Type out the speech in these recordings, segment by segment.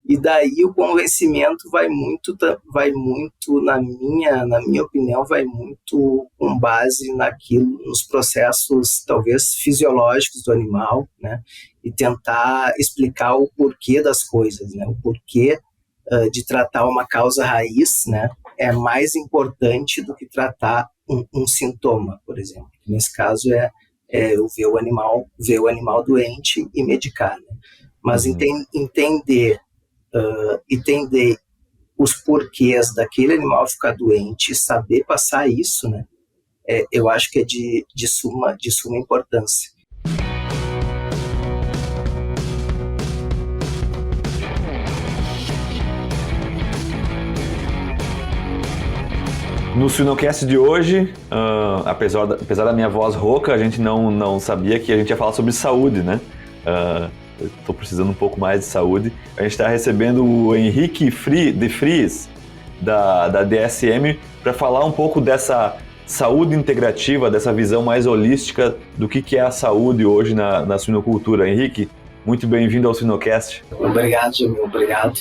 E daí o convencimento vai muito na minha opinião, vai muito com base nos processos talvez fisiológicos do animal, né? E tentar explicar o porquê das coisas, né? O porquê de tratar uma causa raiz, né? É mais importante do que tratar um sintoma, por exemplo. Nesse caso eu ver o animal doente e medicar, né? Mas entender os porquês daquele animal ficar doente e saber passar isso, né? Eu acho que é de suma importância. No Suinocast de hoje, apesar da minha voz rouca, a gente não sabia que a gente ia falar sobre saúde, né? Eu estou precisando um pouco mais de saúde. A gente está recebendo o Henrique de Vries, da DSM, para falar um pouco dessa saúde integrativa, dessa visão mais holística do que é a saúde hoje na suinocultura. Henrique, muito bem-vindo ao Suinocast. Obrigado, Jamil. Obrigado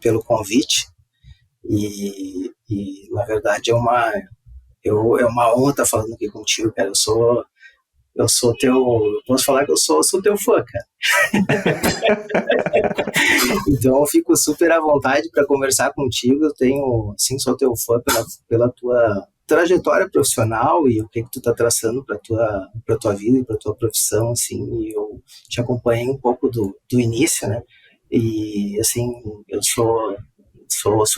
pelo convite. E na verdade é uma honra estar falando aqui contigo, cara. Posso falar que eu sou teu fã, cara. Então eu fico super à vontade para conversar contigo. Sou teu fã pela tua trajetória profissional e o que tu tá traçando para tua vida e para tua profissão, assim. E eu te acompanhei um pouco do início, né? E assim, eu sou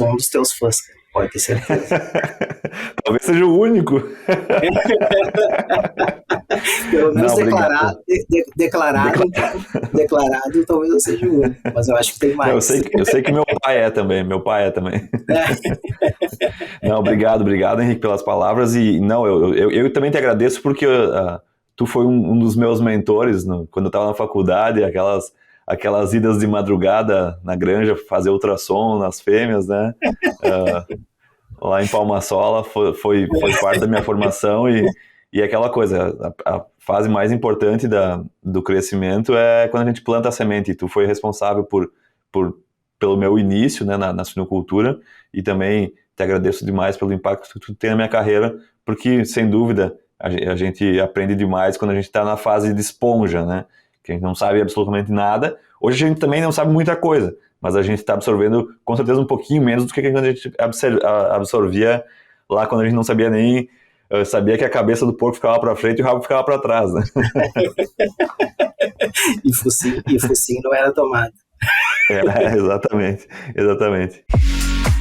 um dos teus fãs, pode ter certeza. Talvez seja o único. Pelo menos declarado, talvez eu seja o único, mas eu acho que tem mais. Eu sei que meu pai é também. Não, obrigado, Henrique, pelas palavras. E não, eu também te agradeço porque tu foi um dos meus mentores quando eu estava na faculdade, aquelas idas de madrugada na granja, fazer ultrassom nas fêmeas, né? Lá em Palma-Sola foi parte da minha formação e aquela coisa, a fase mais importante do crescimento é quando a gente planta a semente. E tu foi responsável pelo meu início, né, na suinocultura, e também te agradeço demais pelo impacto que tu tem na minha carreira, porque, sem dúvida, a gente aprende demais quando a gente está na fase de esponja, né? Que a gente não sabe absolutamente nada. Hoje a gente também não sabe muita coisa, mas a gente está absorvendo com certeza um pouquinho menos do que a gente absorvia lá quando a gente não sabia nem... sabia que a cabeça do porco ficava para frente e o rabo ficava para trás, né? E focinho não era tomado. Exatamente.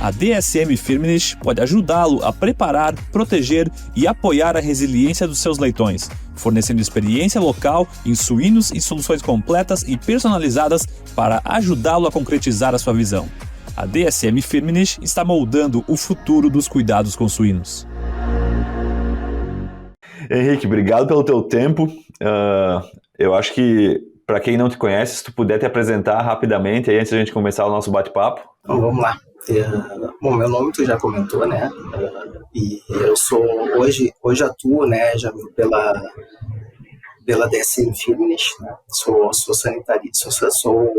A DSM Firmenich pode ajudá-lo a preparar, proteger e apoiar a resiliência dos seus leitões, fornecendo experiência local em suínos e soluções completas e personalizadas para ajudá-lo a concretizar a sua visão. A DSM Firmenich está moldando o futuro dos cuidados com suínos. Henrique, obrigado pelo teu tempo. Eu acho que, para quem não te conhece, se tu puder te apresentar rapidamente, aí antes de a gente começar o nosso bate-papo. Então, vamos lá. Bom, meu nome tu já comentou, né? E eu hoje atuo, né, já pela DSM Firmenich, né? Sou sanitarista, sou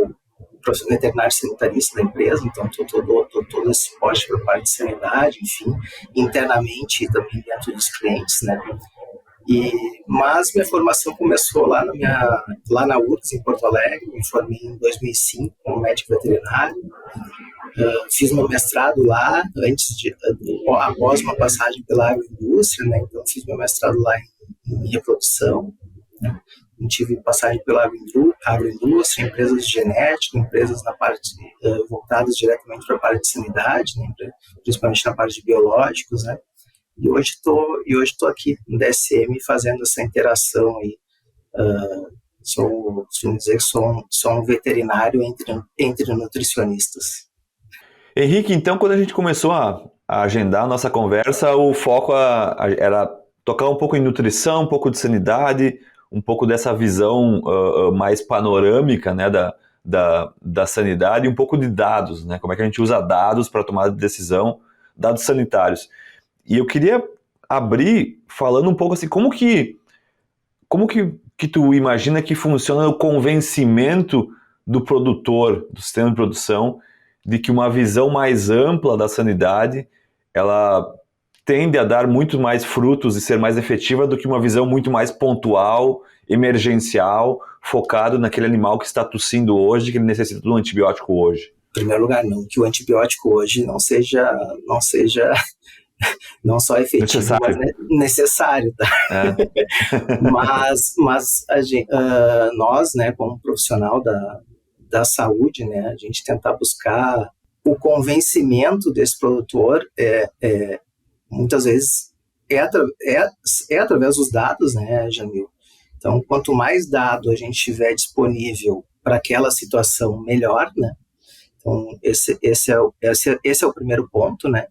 profissional veterinário sanitarista da empresa, então todo esse suporte para a parte de sanidade, enfim, internamente e também dentro dos clientes, né? Mas minha formação começou lá na URGS, em Porto Alegre. Me formei em 2005 como médico veterinário. Fiz meu mestrado lá após uma passagem pela agroindústria, né? Então fiz meu mestrado lá em reprodução, né? Tive passagem pela agroindústria, empresas de genética, empresas na parte voltadas diretamente para a parte de sanidade, né? Principalmente na parte de biológicos, né? E hoje estou aqui no DSM fazendo essa interação aí. Costumo dizer que sou um veterinário entre nutricionistas. Henrique, então quando a gente começou a agendar a nossa conversa, o foco era tocar um pouco em nutrição, um pouco de sanidade, um pouco dessa visão mais panorâmica, né, da sanidade, e um pouco de dados, né? Como é que a gente usa dados para tomar decisão, dados sanitários. E eu queria abrir falando um pouco assim, como que tu imagina que funciona o convencimento do produtor, do sistema de produção, de que uma visão mais ampla da sanidade, ela tende a dar muito mais frutos e ser mais efetiva do que uma visão muito mais pontual, emergencial, focado naquele animal que está tossindo hoje, que ele necessita de um antibiótico hoje. Em primeiro lugar, não, que o antibiótico hoje não seja não só efetivo, necessário. mas necessário, tá? Mas nós, né, como profissional da saúde, né, a gente tentar buscar o convencimento desse produtor muitas vezes é através dos dados, né, Jamil? Então, quanto mais dado a gente tiver disponível para aquela situação, melhor, né? Então, esse é o primeiro ponto, né?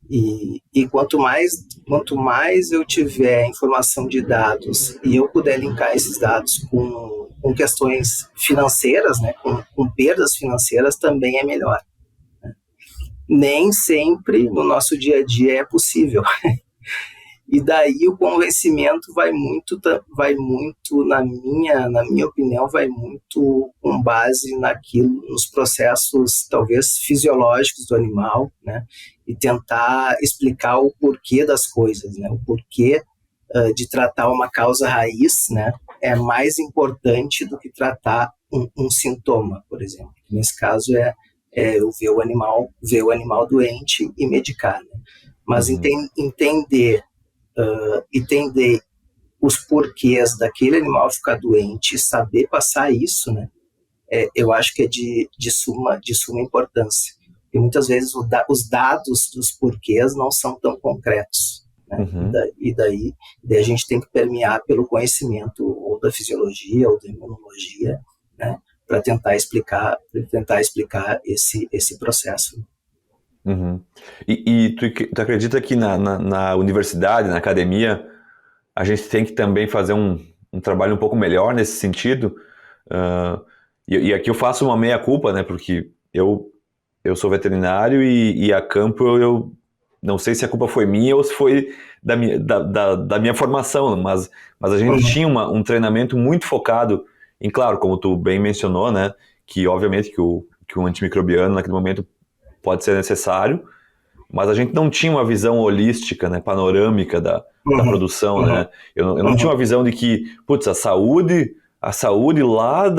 E quanto mais eu tiver informação de dados e eu puder linkar esses dados com questões financeiras, né, com perdas financeiras, também é melhor. Né? Nem sempre no nosso dia a dia é possível. E daí o convencimento vai muito, na minha opinião, vai muito com base nos processos, talvez, fisiológicos do animal, né? E tentar explicar o porquê das coisas, né? O porquê de tratar uma causa raiz, né? É mais importante do que tratar um sintoma, por exemplo. Nesse caso, eu ver o animal doente e medicar, né? Mas entender os porquês daquele animal ficar doente e saber passar isso, né, eu acho que é de suma importância. E muitas vezes os dados dos porquês não são tão concretos. Né? E daí a gente tem que permear pelo conhecimento ou da fisiologia ou da imunologia, né, para tentar explicar esse processo. E tu acredita que na universidade, na academia, a gente tem que também fazer um trabalho um pouco melhor nesse sentido? E aqui eu faço uma meia-culpa, né? Porque eu sou veterinário e a campo eu não sei se a culpa foi minha ou se foi da minha formação, mas a gente tinha um treinamento muito focado em, claro, como tu bem mencionou, né? Que obviamente que o antimicrobiano naquele momento pode ser necessário, mas a gente não tinha uma visão holística, né, panorâmica da produção, né? Eu não tinha uma visão de que, a saúde lá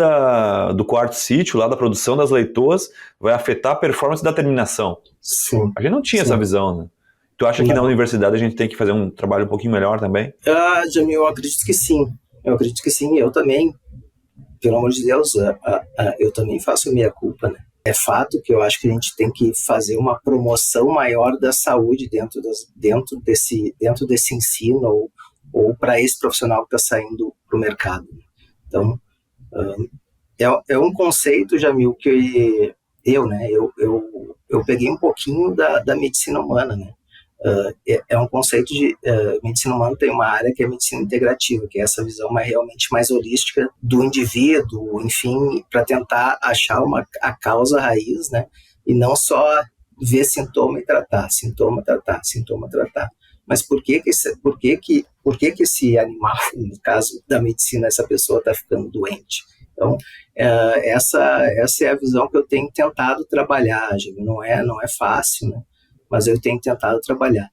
do quarto sítio, lá da produção das leitoas, vai afetar a performance da terminação. Sim. A gente não tinha essa visão, né? Tu acha que na universidade a gente tem que fazer um trabalho um pouquinho melhor também? Jamil, eu acredito que sim. Eu também, pelo amor de Deus, eu também faço meia-culpa, né? É fato que eu acho que a gente tem que fazer uma promoção maior da saúde dentro desse ensino ou para esse profissional que está saindo para o mercado. Então, é um conceito, Jamil, que eu peguei um pouquinho da medicina humana, né? É um conceito de medicina humana. Tem uma área que é medicina integrativa, que é essa visão realmente mais holística do indivíduo, enfim, para tentar achar a causa raiz, né? E não só ver sintoma e tratar, sintoma, tratar. Mas por que esse animal, no caso da medicina, essa pessoa está ficando doente? Então, essa é a visão que eu tenho tentado trabalhar, gente. Não é fácil, né? Mas eu tenho tentado trabalhar.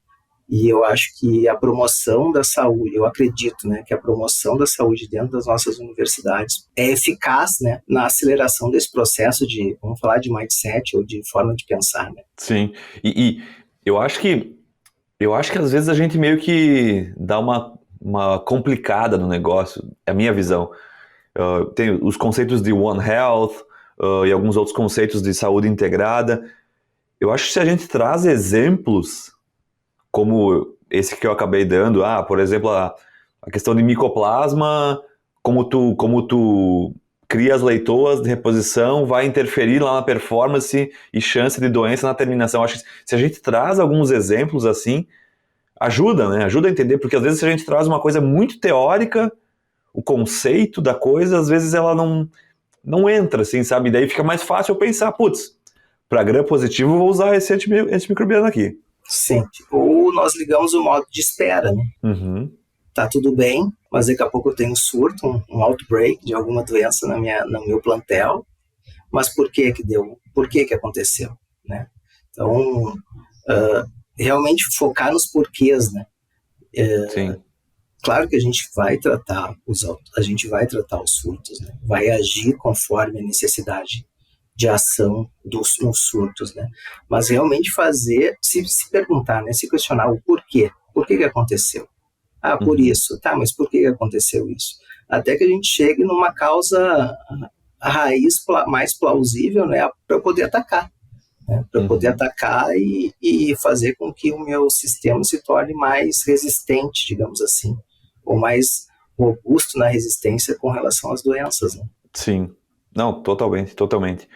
E eu acho que a promoção da saúde, eu acredito, né, que a promoção da saúde dentro das nossas universidades é eficaz, né, na aceleração desse processo vamos falar de mindset ou de forma de pensar, né? Sim, e eu acho que às vezes a gente meio que dá uma complicada no negócio, é a minha visão. Tem os conceitos de One Health e alguns outros conceitos de saúde integrada. Eu acho que se a gente traz exemplos como esse que eu acabei dando, por exemplo, a questão de micoplasma, como tu cria as leitoas de reposição, vai interferir lá na performance e chance de doença na terminação. Acho que se a gente traz alguns exemplos assim, ajuda, né? Ajuda a entender, porque às vezes se a gente traz uma coisa muito teórica, o conceito da coisa, às vezes ela não entra, assim, sabe? E daí fica mais fácil eu pensar, para gram-positivo, vou usar esse antimicrobiano aqui. Sim. Ou nós ligamos o modo de espera, né? Tá tudo bem, mas daqui a pouco eu tenho um surto, um outbreak de alguma doença no meu plantel. mas por que que deu, por que que aconteceu, né? Então, realmente focar nos porquês, né? Sim. Claro que a gente vai tratar os surtos, né? Vai agir conforme a necessidade de ação nos surtos, né? Mas realmente se perguntar, né? Se questionar o porquê. Por que que aconteceu? Ah, por isso. Tá, mas por que que aconteceu isso? Até que a gente chegue numa causa, a raiz mais plausível, né? Para poder atacar. Né? Para poder atacar e fazer com que o meu sistema se torne mais resistente, digamos assim, ou mais robusto na resistência com relação às doenças, né? Sim. Não, totalmente, totalmente.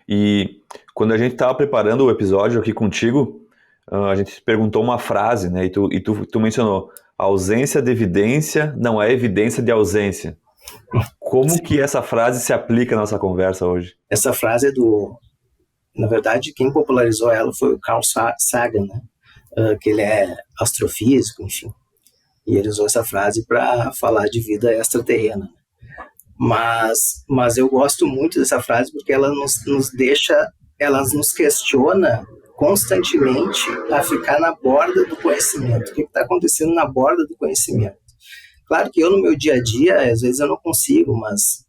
E quando a gente estava preparando o episódio aqui contigo, a gente perguntou uma frase, né? E tu mencionou: ausência de evidência não é evidência de ausência. Como que essa frase se aplica na nossa conversa hoje? Essa frase na verdade, quem popularizou ela foi o Carl Sagan, né? Que ele é astrofísico, enfim. E ele usou essa frase para falar de vida extraterrena. Mas eu gosto muito dessa frase porque ela nos questiona constantemente a ficar na borda do conhecimento. O que está acontecendo na borda do conhecimento? Claro que eu, no meu dia a dia, às vezes eu não consigo, mas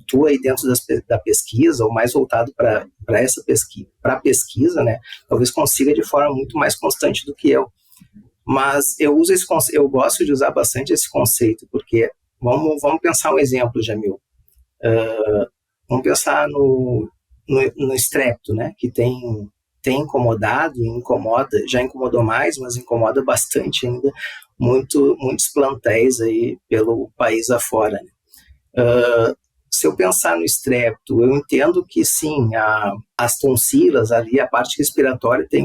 tu aí dentro da pesquisa, ou mais voltado para a pesquisa, né, talvez consiga de forma muito mais constante do que eu. Mas eu gosto de usar bastante esse conceito, porque vamos pensar um exemplo, Jamil. Vamos pensar no estrépito, né, que tem incomodado e incomoda, já incomodou mais, mas incomoda bastante ainda muitos plantéis aí pelo país afora, né? Se eu pensar no estrépito, eu entendo que sim, as tonsilas ali, a parte respiratória tem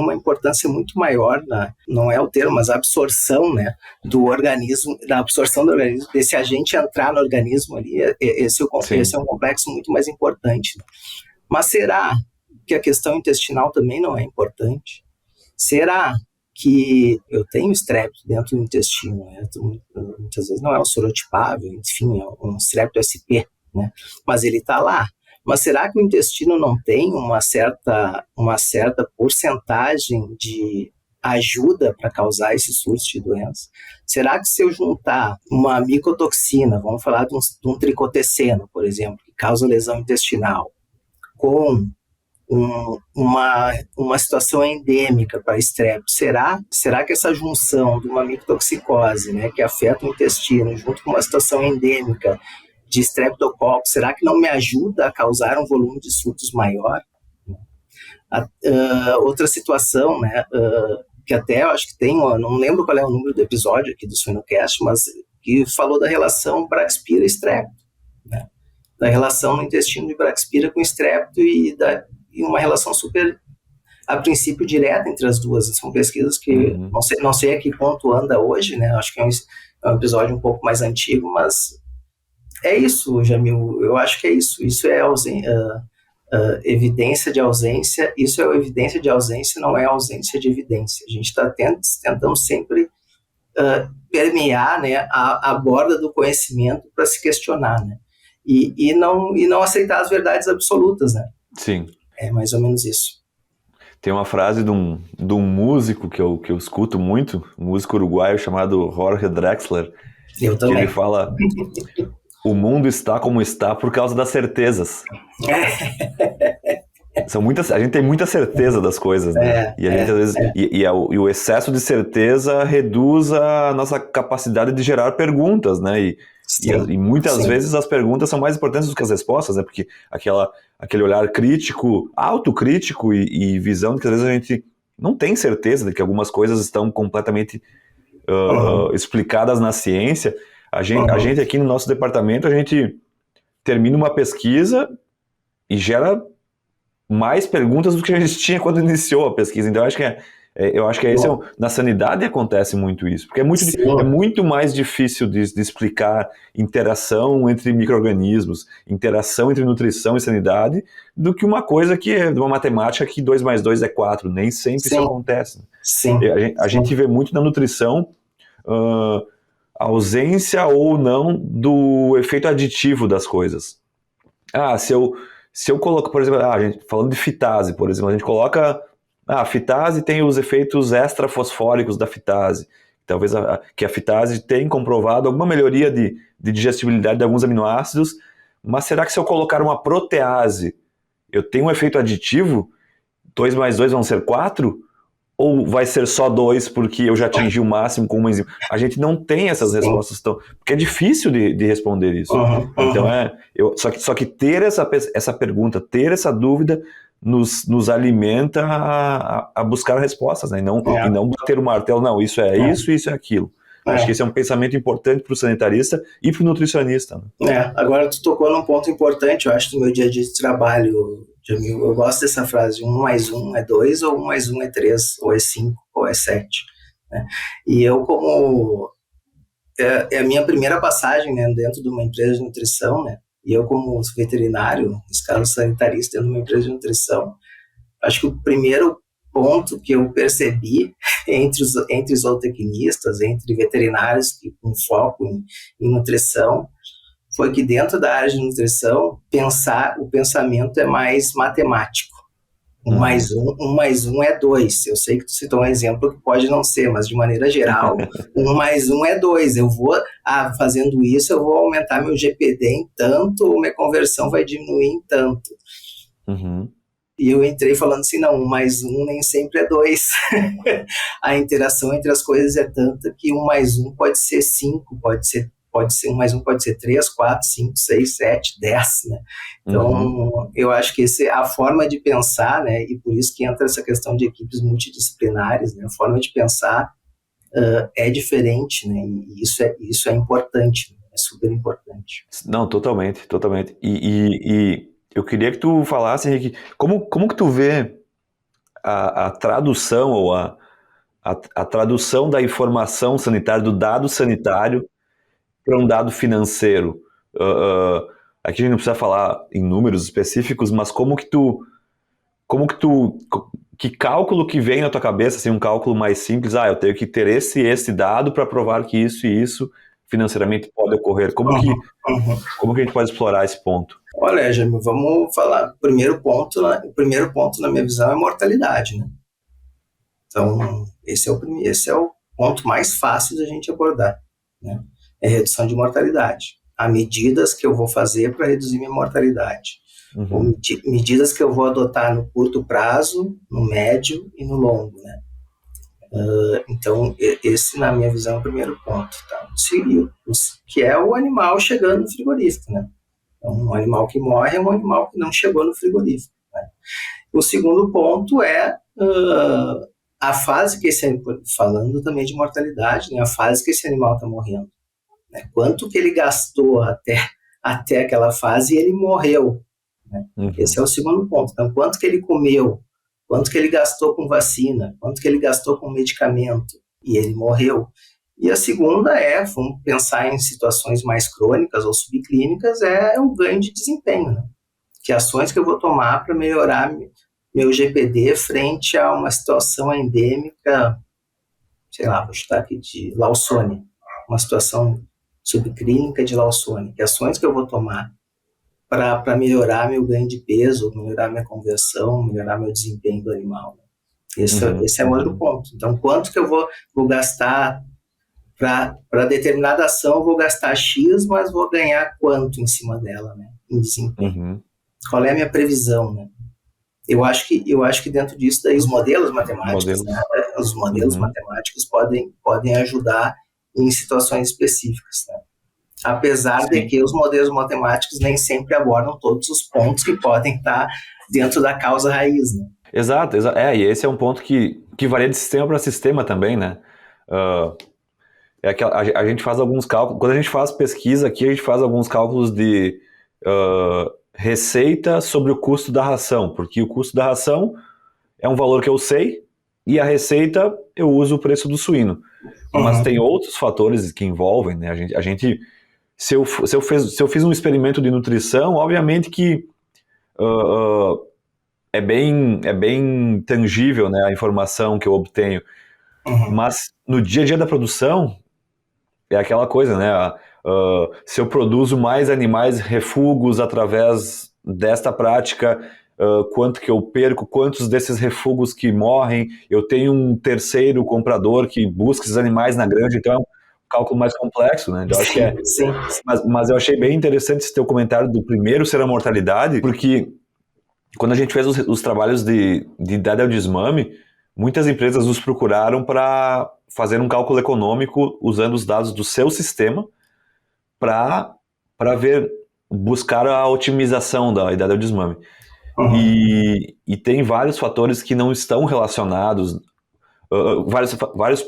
uma importância muito maior, não é o termo, mas a absorção, né, do organismo, desse agente entrar no organismo ali, esse é um complexo muito mais importante. Mas será que a questão intestinal também não é importante? Será que eu tenho estrépito dentro do intestino, né? Muitas vezes não é um sorotipável, enfim, é um estrépito SP, né? Mas ele está lá. Mas será que o intestino não tem uma certa porcentagem de ajuda para causar esses surtos de doença? Será que se eu juntar uma micotoxina, vamos falar de um tricoteceno, por exemplo, que causa lesão intestinal, com uma situação endêmica para estrépito, será que essa junção de uma micotoxicose, né, que afeta o intestino, junto com uma situação endêmica de estreptococcus, será que não me ajuda a causar um volume de surtos maior? Outra situação, né, que até eu acho que tem, não lembro qual é o número do episódio aqui do Suinocast, mas que falou da relação Braxpira-estrépito, né, da relação no intestino de Braxpira com estrépito e uma relação super, a princípio, direta entre as duas. São pesquisas que não sei a que ponto anda hoje, né? Acho que é um episódio um pouco mais antigo, mas é isso, Jamil. Eu acho que é isso. Isso é evidência de ausência. Isso é evidência de ausência, não é ausência de evidência. A gente está tentando sempre permear, né, a borda do conhecimento para se questionar, né? E não aceitar as verdades absolutas, né? Sim. É mais ou menos isso. Tem uma frase de um músico que eu escuto muito, um músico uruguaio chamado Jorge Drexler, Eu também. que ele fala: o mundo está como está por causa das certezas. A gente tem muita certeza das coisas, né? E a gente, às vezes, e o excesso de certeza reduz a nossa capacidade de gerar perguntas, né? E muitas vezes as perguntas são mais importantes do que as respostas, né? Porque aquele olhar crítico, autocrítico e visão de que às vezes a gente não tem certeza de que algumas coisas estão completamente explicadas na ciência. A gente aqui no nosso departamento, a gente termina uma pesquisa e gera mais perguntas do que a gente tinha quando iniciou a pesquisa. Então, eu acho que na sanidade acontece muito isso, porque é muito mais difícil de explicar interação entre micro-organismos, interação entre nutrição e sanidade, do que uma coisa que é de uma matemática que 2 mais 2 é 4. Nem sempre isso acontece. Sim. A gente vê muito na nutrição a ausência ou não do efeito aditivo das coisas. se eu coloco, por exemplo, falando de fitase, por exemplo, a gente coloca, a fitase tem os efeitos extrafosfóricos da fitase, talvez que a fitase tem comprovado alguma melhoria de digestibilidade de alguns aminoácidos, mas será que se eu colocar uma protease, eu tenho um efeito aditivo? 2 mais 2 vão ser 4? Ou vai ser só 2 porque eu já atingi o máximo com uma enzima? A gente não tem essas respostas porque é difícil de responder isso. Então só que ter essa pergunta, ter essa dúvida nos alimenta a buscar respostas, né? E não bater o martelo, não, isso é isso, isso é aquilo. Acho que esse é um pensamento importante para o sanitarista e para o nutricionista. Né? Agora tu tocou num ponto importante, eu acho, do meu dia a dia de trabalho, Jamil. Eu gosto dessa frase, 1 mais 1 é 2, ou 1 mais 1 é 3, ou é 5, ou é 7. Né? E eu, como... É a minha primeira passagem, né, dentro de uma empresa de nutrição, né? E eu, como veterinário, nesse caso sanitarista, dentro de uma empresa de nutrição, acho que o primeiro ponto que eu percebi entre zootecnistas, entre veterinários com foco em nutrição, foi que dentro da área de nutrição, o pensamento é mais matemático. 1 mais 1 é 2. Eu sei que tu citou um exemplo que pode não ser, mas de maneira geral, 1 mais 1 é 2. Eu vou, fazendo isso, eu vou aumentar meu GPD em tanto, ou minha conversão vai diminuir em tanto. E eu entrei falando assim, não, 1 mais 1 nem sempre é 2. A interação entre as coisas é tanta que 1 mais 1 pode ser 5, pode ser 1 mais 1 pode ser 3, 4, 5, 6, 7, 10, né? Então, eu acho que a forma de pensar, né, e por isso que entra essa questão de equipes multidisciplinares, né, a forma de pensar é diferente, né, e isso é importante, né, é super importante. Não, totalmente. E eu queria que tu falasse, Henrique, como que tu vê a tradução ou a tradução da informação sanitária, do dado sanitário para um dado financeiro? Aqui a gente não precisa falar em números específicos, mas que cálculo que vem na tua cabeça, assim, um cálculo mais simples, eu tenho que ter esse dado para provar que isso e isso financeiramente pode ocorrer. Como que a gente pode explorar esse ponto? Olha, Jamil, vamos falar. O primeiro ponto, na minha visão, é mortalidade, né? Então, esse é o ponto mais fácil da gente abordar, né? É redução de mortalidade. Há medidas que eu vou fazer para reduzir minha mortalidade. Ou medidas que eu vou adotar no curto prazo, no médio e no longo, né? Então, esse, na minha visão, é o primeiro ponto. Tá? Que é o animal chegando no frigorífico, né? Então, um animal que morre é um animal que não chegou no frigorífico. Né? O segundo ponto é a fase que falando também de mortalidade, né? A fase que esse animal está morrendo. Né? Quanto que ele gastou até aquela fase e ele morreu. Né? Esse é o segundo ponto. Então, quanto que ele comeu, quanto que ele gastou com vacina, quanto que ele gastou com medicamento e ele morreu. E a segunda vamos pensar em situações mais crônicas ou subclínicas, é o ganho de desempenho. Né? Que ações que eu vou tomar para melhorar meu GPD frente a uma situação endêmica, sei lá, vou chutar aqui de Lawsone, uma situação subclínica de Lawsone. Que ações que eu vou tomar para melhorar meu ganho de peso, melhorar minha conversão, melhorar meu desempenho do animal. Né? Esse é outro ponto. Então, quanto que eu vou gastar para determinada ação, eu vou gastar X, mas vou ganhar quanto em cima dela, né? Em desempenho. Qual é a minha previsão, né? Eu acho que dentro disso, daí, os modelos matemáticos, né? Os modelos matemáticos podem ajudar em situações específicas, né? Apesar de que os modelos matemáticos nem sempre abordam todos os pontos que podem estar dentro da causa raiz, né? Exato. E esse é um ponto que varia de sistema para sistema também, né? A gente faz alguns cálculos, quando a gente faz pesquisa aqui, a gente faz alguns cálculos de receita sobre o custo da ração, porque o custo da ração é um valor que eu sei, e a receita eu uso o preço do suíno. Mas tem outros fatores que envolvem, né? A gente se eu fiz um experimento de nutrição, obviamente que é bem tangível, né, a informação que eu obtenho. Mas no dia a dia da produção, é aquela coisa, né? Se eu produzo mais animais refugos através desta prática, quanto que eu perco, quantos desses refugos que morrem, eu tenho um terceiro comprador que busca esses animais na granja, então é um cálculo mais complexo, né? Eu acho que Sim. Mas eu achei bem interessante esse teu comentário do primeiro ser a mortalidade, porque quando a gente fez os trabalhos de idade ao desmame, muitas empresas nos procuraram para fazer um cálculo econômico usando os dados do seu sistema para buscar a otimização da idade ao desmame. Uhum. E tem vários fatores que não estão relacionados, vários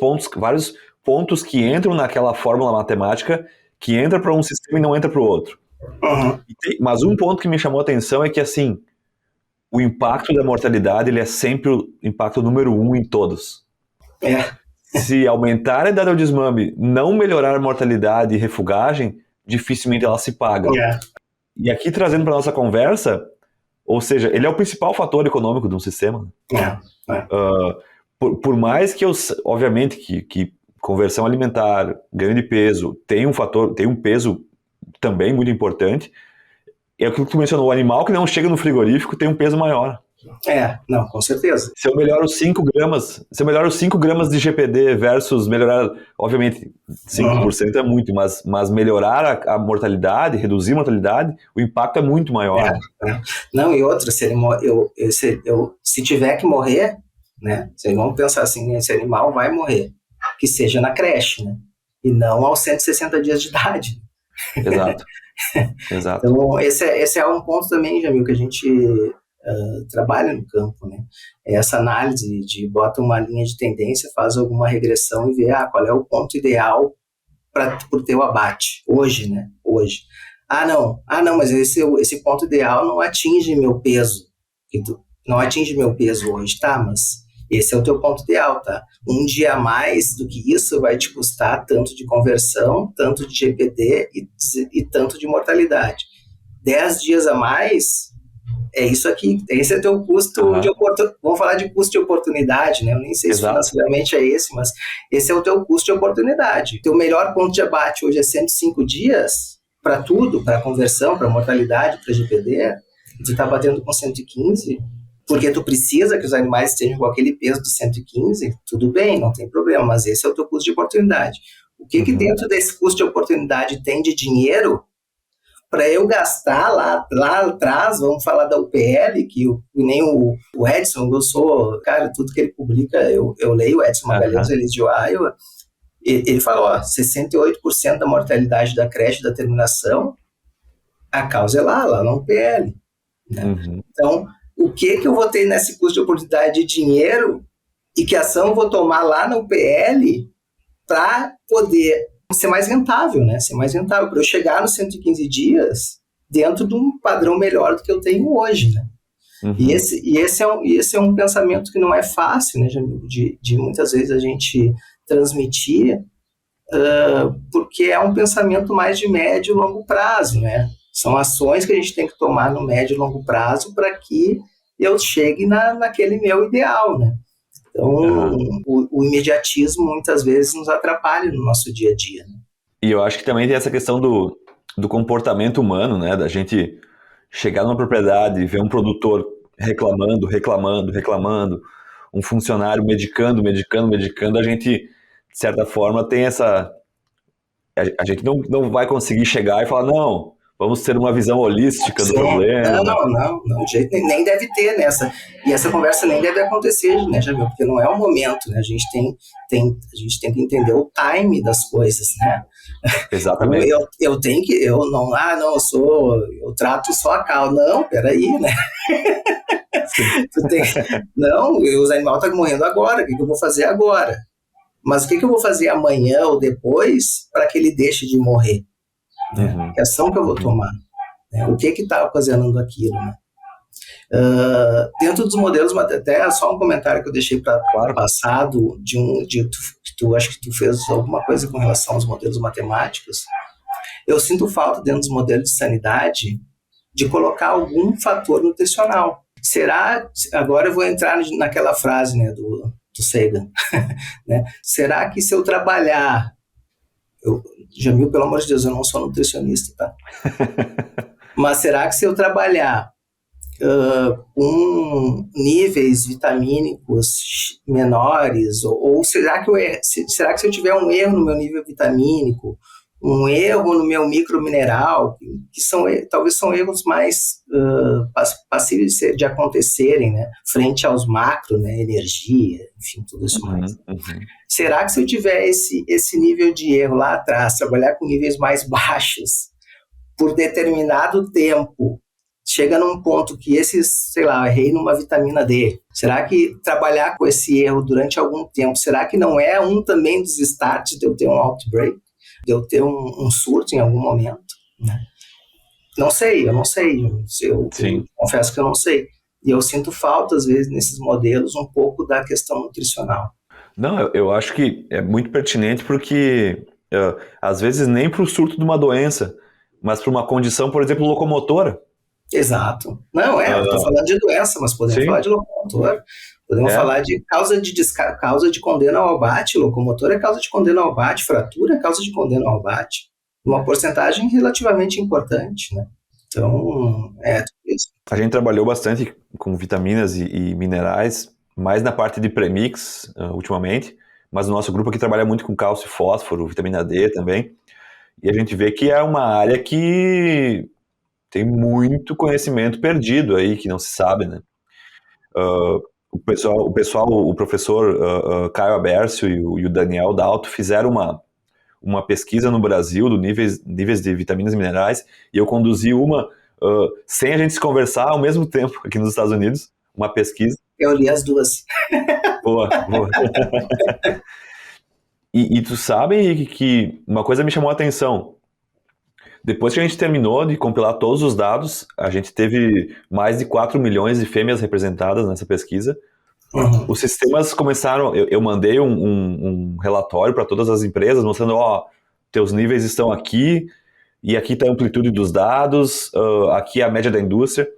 pontos que entram naquela fórmula matemática que entra para um sistema e não entra para o outro. Uhum. Mas um ponto que me chamou a atenção é que, assim, o impacto da mortalidade ele é sempre o impacto número 1 em todos. Se aumentar a idade ao desmame, não melhorar a mortalidade e refugagem, dificilmente ela se paga. E aqui, trazendo para nossa conversa, ou seja, ele é o principal fator econômico de um sistema. Por mais que obviamente, que conversão alimentar, ganho de peso, tem um peso também muito importante. É aquilo que tu mencionou, o animal que não chega no frigorífico tem um peso maior. Não, com certeza. Se eu melhoro 5 gramas de GPD versus melhorar, obviamente, 5% é muito, mas melhorar a mortalidade, reduzir a mortalidade, o impacto é muito maior. Não, e outra, se tiver que morrer, né, vamos pensar assim, esse animal vai morrer, que seja na creche, né, e não aos 160 dias de idade. Exato. Então, esse é um ponto também, Jamil, que a gente trabalha no campo, né? Essa análise de bota uma linha de tendência, faz alguma regressão e vê qual é o ponto ideal para o teu abate, hoje, né? Hoje. Não, mas esse ponto ideal não atinge meu peso. Não atinge meu peso hoje, tá? Mas esse é o teu ponto ideal, tá? Um dia a mais do que isso vai te custar tanto de conversão, tanto de GPD e tanto de mortalidade. 10 dias a mais, é isso aqui. Esse é teu custo de oportunidade. Vamos falar de custo de oportunidade, né? Eu nem sei se financeiramente é esse, mas esse é o teu custo de oportunidade. Teu melhor ponto de abate hoje é 105 dias para tudo, para conversão, para mortalidade, para GPD. Tu está batendo com 115, porque tu precisa que os animais estejam com aquele peso do 115, tudo bem, não tem problema, mas esse é o teu custo de oportunidade. O que dentro desse custo de oportunidade tem de dinheiro para eu gastar lá atrás? Vamos falar da UPL, que nem o Edson, eu sou, cara, tudo que ele publica, eu leio o Edson Magalhães, ele de Iowa, ele falou, 68% da mortalidade da creche da terminação, a causa é lá na UPL. Né? Então, o que eu vou ter nesse custo de oportunidade de dinheiro e que ação eu vou tomar lá na UPL para poder ser mais rentável, né? Ser mais rentável, para eu chegar nos 115 dias dentro de um padrão melhor do que eu tenho hoje, né? E esse é um pensamento que não é fácil, né, de muitas vezes a gente transmitir, porque é um pensamento mais de médio e longo prazo, né? São ações que a gente tem que tomar no médio e longo prazo para que eu chegue naquele meu ideal, né? Então, o imediatismo muitas vezes nos atrapalha no nosso dia a dia. Né? E eu acho que também tem essa questão do comportamento humano, né? Da gente chegar numa propriedade e ver um produtor reclamando, um funcionário medicando, a gente, de certa forma, tem essa... A gente não vai conseguir chegar e falar, não, vamos ter uma visão holística do problema. Não, de jeito nem deve ter nessa. E essa conversa nem deve acontecer, né, Jamil? Porque não é o momento, né? A gente tem que entender o time das coisas, né? Exatamente. Eu trato só a causa. Não, peraí, né? Os animais estão morrendo agora, o que eu vou fazer agora? Mas o que eu vou fazer amanhã ou depois para que ele deixe de morrer? Que ação que eu vou tomar? O que está ocasionando aquilo? Né? Dentro dos modelos, até só um comentário que eu deixei para passado, acho que tu fez alguma coisa com relação aos modelos matemáticos. Eu sinto falta dentro dos modelos de sanidade de colocar algum fator nutricional. Agora eu vou entrar naquela frase, né, do Sagan, né? Será que se eu trabalhar... Jamil, pelo amor de Deus, eu não sou nutricionista, tá? Mas será que se eu trabalhar com níveis vitamínicos menores, ou será que será que se eu tiver um erro no meu nível vitamínico, um erro no meu micromineral, que talvez são erros mais passíveis de acontecerem, né, frente aos macro, né, energia, enfim, tudo isso mais. Será que se eu tiver esse nível de erro lá atrás, trabalhar com níveis mais baixos, por determinado tempo, chega num ponto que errei numa vitamina D. Será que trabalhar com esse erro durante algum tempo, será que não é também dos starts de eu ter um outbreak, de eu ter um surto em algum momento? Né? Eu não sei. Eu confesso que eu não sei. E eu sinto falta, às vezes, nesses modelos, um pouco da questão nutricional. Não, eu acho que é muito pertinente porque, às vezes, nem para o surto de uma doença, mas para uma condição, por exemplo, locomotora. Exato. Não, eu estou falando de doença, mas podemos falar de locomotor. Podemos falar de causa de condena ao abate. Locomotor é causa de condena ao abate, fratura é causa de condena ao abate. Uma porcentagem relativamente importante, né? Então, tudo isso. A gente trabalhou bastante com vitaminas e minerais, mais na parte de premix, ultimamente, mas o nosso grupo aqui trabalha muito com cálcio e fósforo, vitamina D também, e a gente vê que é uma área que tem muito conhecimento perdido aí, que não se sabe, né? O professor Caio Abércio e o Daniel Dalto fizeram uma pesquisa no Brasil do níveis de vitaminas e minerais, e eu conduzi uma sem a gente se conversar ao mesmo tempo aqui nos Estados Unidos, uma pesquisa. Eu li as duas. Boa. E tu sabe, Henrique, que uma coisa me chamou a atenção. Depois que a gente terminou de compilar todos os dados, a gente teve mais de 4 milhões de fêmeas representadas nessa pesquisa. Uhum. Os sistemas começaram... Eu mandei um relatório para todas as empresas, mostrando, teus níveis estão aqui, e aqui está a amplitude dos dados, aqui é a média da indústria.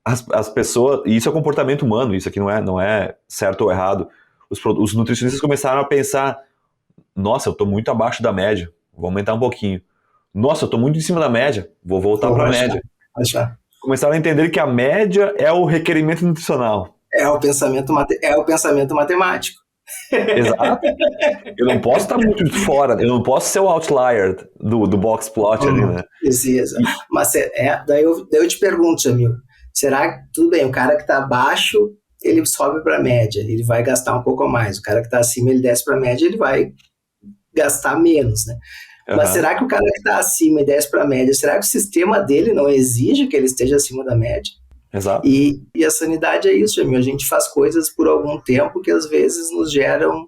As pessoas... E isso é comportamento humano, isso aqui não é certo ou errado. Os nutricionistas começaram a pensar, nossa, eu estou muito abaixo da média, vou aumentar um pouquinho. Nossa, eu estou muito em cima da média, vou voltar para a média. Começaram a entender que a média é o requerimento nutricional. É o pensamento matemático. Exato. Eu não posso estar muito fora, eu não posso ser o outlier do box plot ali, né? Precisa. Mas daí eu te pergunto, Jamil, será que, tudo bem, o cara que está abaixo, ele sobe para a média, ele vai gastar um pouco a mais. O cara que está acima, ele desce para a média, ele vai gastar menos, né? Mas será que o cara que está acima e desce para a média, será que o sistema dele não exige que ele esteja acima da média? Exato. E a sanidade é isso, Jamil. A gente faz coisas por algum tempo que às vezes nos geram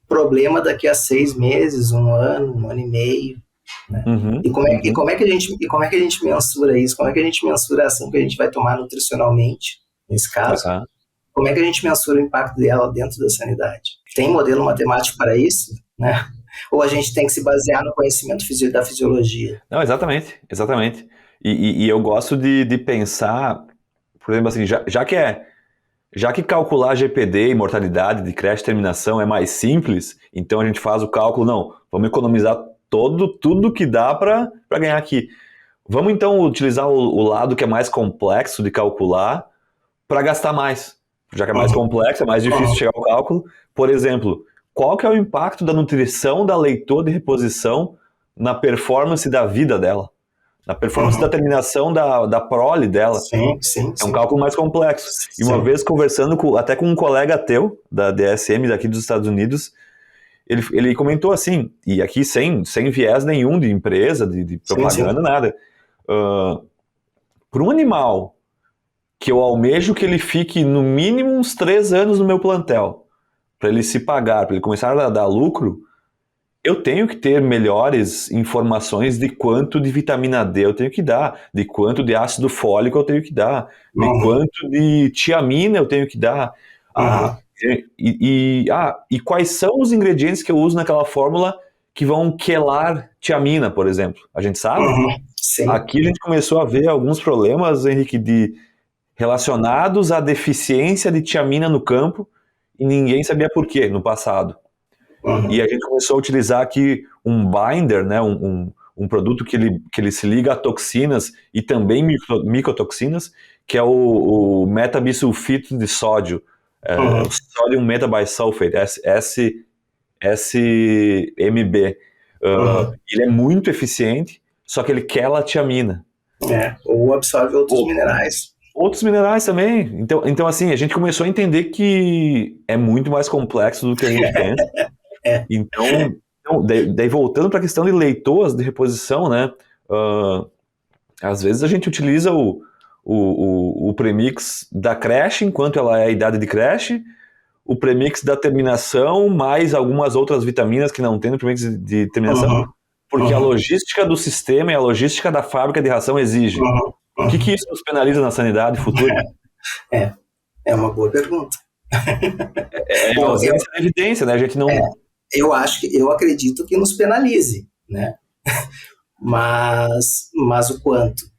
problema daqui a 6 meses, 1 ano, 1 ano e meio. Né? E como é que a gente mensura isso? Como é que a gente mensura a ação que a gente vai tomar nutricionalmente, nesse caso? Como é que a gente mensura o impacto dela dentro da sanidade? Tem modelo matemático para isso? Né? Ou a gente tem que se basear no conhecimento da fisiologia? Não, exatamente. E eu gosto de pensar, por exemplo, assim, já que calcular GPD e mortalidade de creche e terminação é mais simples, então a gente faz o cálculo, vamos economizar tudo que dá para ganhar aqui. Vamos então utilizar o lado que é mais complexo de calcular para gastar mais. Já que é mais complexo, é mais difícil chegar ao cálculo. Por exemplo, qual que é o impacto da nutrição da leitor de reposição na performance da vida dela? Na performance da terminação da prole dela. Sim. É um cálculo mais complexo. E uma vez conversando até com um colega teu, da DSM daqui dos Estados Unidos, ele comentou assim, e aqui sem viés nenhum de empresa, de propaganda, nada. Para um animal que eu almejo que ele fique no mínimo uns 3 anos no meu plantel, para ele se pagar, para ele começar a dar lucro, eu tenho que ter melhores informações de quanto de vitamina D eu tenho que dar, de quanto de ácido fólico eu tenho que dar, de quanto de tiamina eu tenho que dar. E quais são os ingredientes que eu uso naquela fórmula que vão quelar tiamina, por exemplo? A gente sabe? Sim. Aqui a gente começou a ver alguns problemas, Henrique, relacionados à deficiência de tiamina no campo, e ninguém sabia por quê no passado. E a gente começou a utilizar aqui um binder, né, um um produto que ele se liga a toxinas e também micotoxinas, que é o metabisulfito de sódio, o Sodium Metabisulfate, SMB. Ele é muito eficiente, só que ele quela a tiamina. Ou absorve outros minerais. Outros minerais também. Então, assim, a gente começou a entender que é muito mais complexo do que a gente pensa. Então, daí voltando para a questão de leitoas de reposição, né? Às vezes a gente utiliza o premix da creche, enquanto ela é a idade de creche, o premix da terminação, mais algumas outras vitaminas que não tem no premix de terminação, porque a logística do sistema e a logística da fábrica de ração exige. O que isso nos penaliza na sanidade futura? É uma boa pergunta. É a ausência de evidência, né? A gente não... Eu acredito que nos penalize, né? Mas o quanto?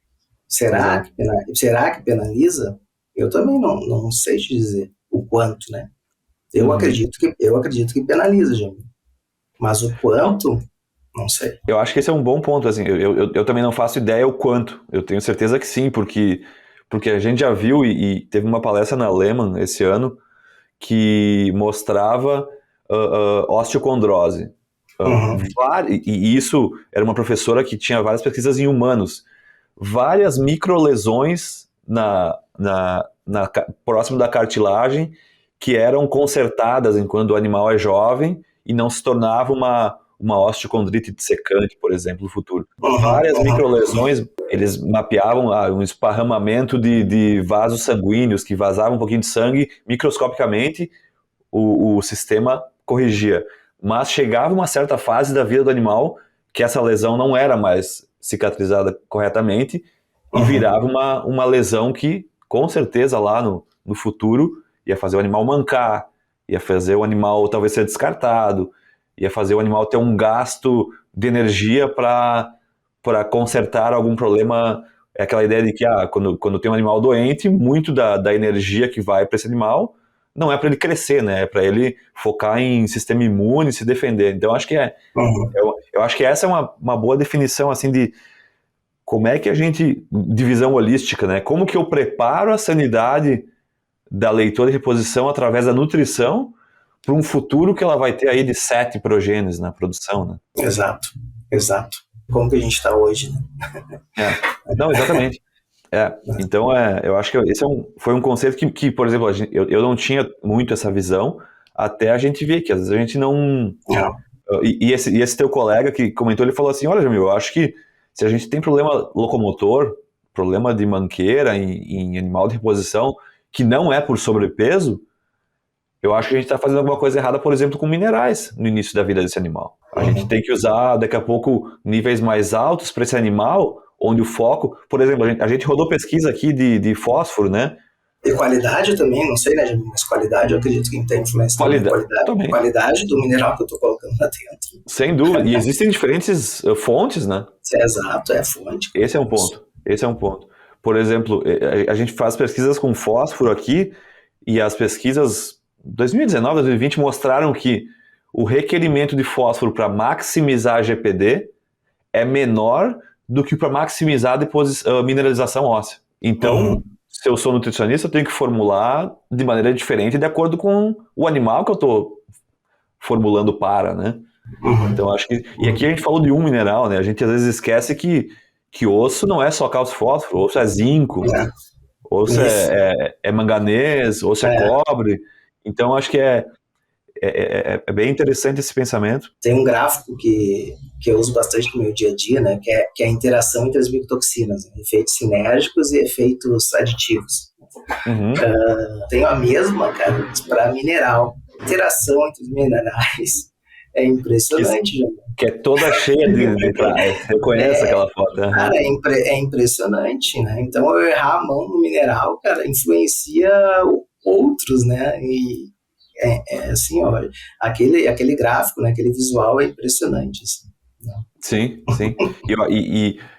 Será que penaliza? Eu também não sei te dizer o quanto, né? Eu acredito que penaliza, Jamil. Mas o quanto, não sei. Eu acho que esse é um bom ponto, assim, eu também não faço ideia o quanto. Eu tenho certeza que sim, porque a gente já viu e teve uma palestra na Lehman esse ano que mostrava osteocondrose. E isso era uma professora que tinha várias pesquisas em humanos. Várias microlesões próximo da cartilagem que eram consertadas enquanto o animal é jovem e não se tornava uma osteocondrite dissecante, por exemplo, no futuro. Várias microlesões, eles mapeavam um esparramamento de vasos sanguíneos que vazavam um pouquinho de sangue microscopicamente, o sistema corrigia. Mas chegava uma certa fase da vida do animal que essa lesão não era mais cicatrizada corretamente e virava uma lesão que, com certeza, lá no futuro, ia fazer o animal mancar, ia fazer o animal talvez ser descartado, ia fazer o animal ter um gasto de energia para consertar algum problema. É aquela ideia de que quando tem um animal doente, muito da energia que vai para esse animal não é para ele crescer, né? É para ele focar em sistema imune, se defender. Então, acho que eu acho que essa é uma boa definição, assim, de como é que a gente, de visão holística, né? Como que eu preparo a sanidade da leitura de reposição através da nutrição para um futuro que ela vai ter aí de 7 progênios na produção, né? Exato. Como que a gente está hoje, né? Não, exatamente. Então, eu acho que esse foi um conceito que, por exemplo, eu não tinha muito essa visão, até a gente ver que às vezes a gente não... E esse teu colega que comentou, ele falou assim, olha, Jamil, eu acho que se a gente tem problema locomotor, problema de manqueira em animal de reposição, que não é por sobrepeso, eu acho que a gente está fazendo alguma coisa errada, por exemplo, com minerais no início da vida desse animal. A gente tem que usar, daqui a pouco, níveis mais altos para esse animal, onde o foco... Por exemplo, a gente rodou pesquisa aqui de fósforo, né? E qualidade também, não sei, né, Jamil? Mas qualidade, eu acredito que tem influência também. Qualidade do mineral que eu estou colocando lá dentro. Sem dúvida. E existem diferentes fontes, né? Exato, é a fonte. Esse é um ponto. Por exemplo, a gente faz pesquisas com fósforo aqui, e as pesquisas 2019, 2020 mostraram que o requerimento de fósforo para maximizar a GPD é menor do que para maximizar a mineralização óssea. Então, se eu sou nutricionista, eu tenho que formular de maneira diferente de acordo com o animal que eu estou formulando para, né? Então, acho que... E aqui a gente falou de um mineral, né? A gente às vezes esquece que osso não é só cálcio e fósforo, osso é zinco, osso é manganês, osso é cobre. Então, acho que é bem interessante esse pensamento. Tem um gráfico que eu uso bastante no meu dia a dia, né, que é a interação entre as micotoxinas, né, efeitos sinérgicos e efeitos aditivos. Tenho a mesma, cara, para mineral. Interação entre os minerais é impressionante, que é toda cheia de trás. Você conhece aquela foto? Cara, é impressionante, né? Então, eu errar a mão no mineral, cara, influencia outros, né? E assim, ó, aquele gráfico, né? Aquele visual é impressionante, assim. Né? Sim.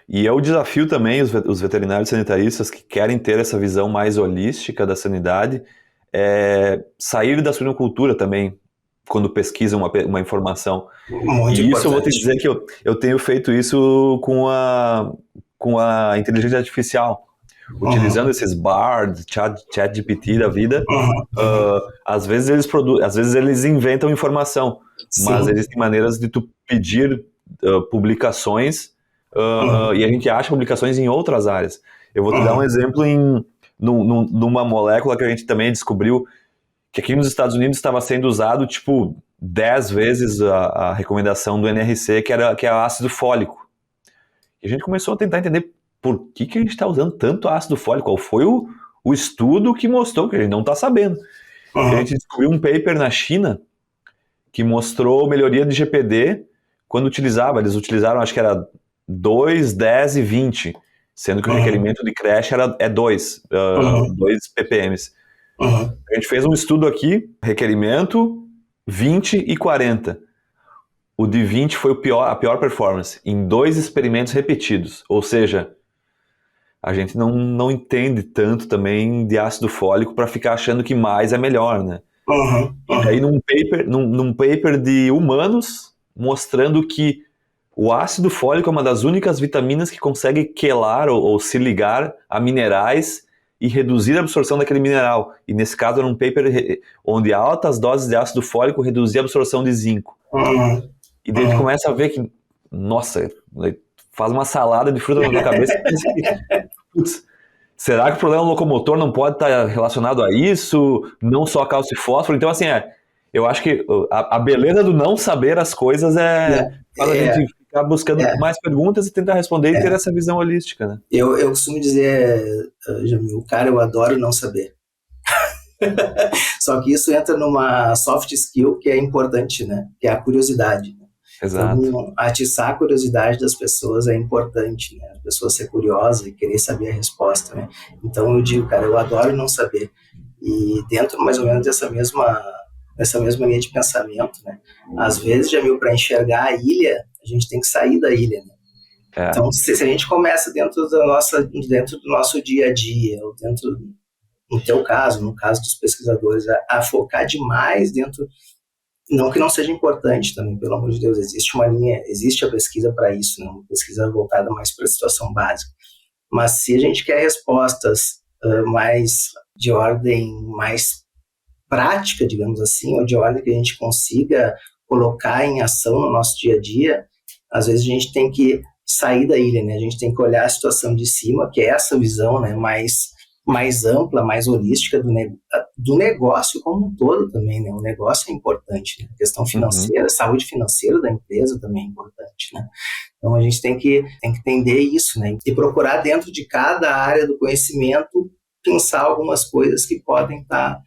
E é o desafio também, os veterinários sanitaristas que querem ter essa visão mais holística da sanidade, sair da suinocultura também. quando pesquisa uma informação. Muito E isso eu vou te importante. dizer que eu tenho feito isso com a inteligência artificial, utilizando esses Bard, ChatGPT da vida. Às vezes eles inventam informação, mas Sim. existem maneiras de tu pedir publicações e a gente acha publicações em outras áreas. Eu vou te dar um exemplo numa molécula que a gente também descobriu que aqui nos Estados Unidos estava sendo usado tipo 10 vezes a recomendação do NRC, que é ácido fólico. E a gente começou a tentar entender por que a gente está usando tanto ácido fólico, qual foi o estudo que mostrou, que a gente não está sabendo. A gente descobriu um paper na China que mostrou melhoria de GPD quando eles utilizaram, acho que era 2, 10 e 20, sendo que o requerimento de creche é 2 ppm. A gente fez um estudo aqui, requerimento 20 e 40. O de 20 foi a pior performance, em 2 experimentos repetidos. Ou seja, a gente não entende tanto também de ácido fólico para ficar achando que mais é melhor, né? E aí num paper de humanos, mostrando que o ácido fólico é uma das únicas vitaminas que consegue quelar ou se ligar a minerais e reduzir a absorção daquele mineral. E nesse caso era um paper onde altas doses de ácido fólico reduzia a absorção de zinco. E daí a gente começa a ver que, nossa, faz uma salada de fruta na tua cabeça e pensa que, putz, será que o problema locomotor não pode estar relacionado a isso? Não só cálcio e fósforo? Então, assim, eu acho que a beleza do não saber as coisas faz a gente ficar buscando mais perguntas e tentar responder e ter essa visão holística, né? Eu costumo dizer, Jamil, cara, eu adoro não saber. Só que isso entra numa soft skill que é importante, né? Que é a curiosidade. Exato. Então, atiçar a curiosidade das pessoas é importante, né? A pessoa ser curiosa e querer saber a resposta, né? Então eu digo, cara, eu adoro não saber. E dentro mais ou menos dessa mesma linha de pensamento, né? Às vezes, Jamil, para enxergar a ilha, a gente tem que sair da ilha, né? Então, se a gente começa dentro do nosso dia a dia, ou no teu caso, no caso dos pesquisadores, a focar demais dentro, não que não seja importante também, pelo amor de Deus, existe a pesquisa para isso, né? Uma pesquisa voltada mais para a situação básica. Mas se a gente quer respostas mais de ordem mais prática, digamos assim, ou de ordem que a gente consiga colocar em ação no nosso dia a dia, às vezes a gente tem que sair da ilha, né? A gente tem que olhar a situação de cima, que é essa visão, né, mais ampla, mais holística do negócio como um todo também, né? O negócio é importante, né? A questão financeira, a saúde financeira da empresa também é importante, né? Então a gente tem que entender isso, né? E procurar dentro de cada área do conhecimento pensar algumas coisas que podem estar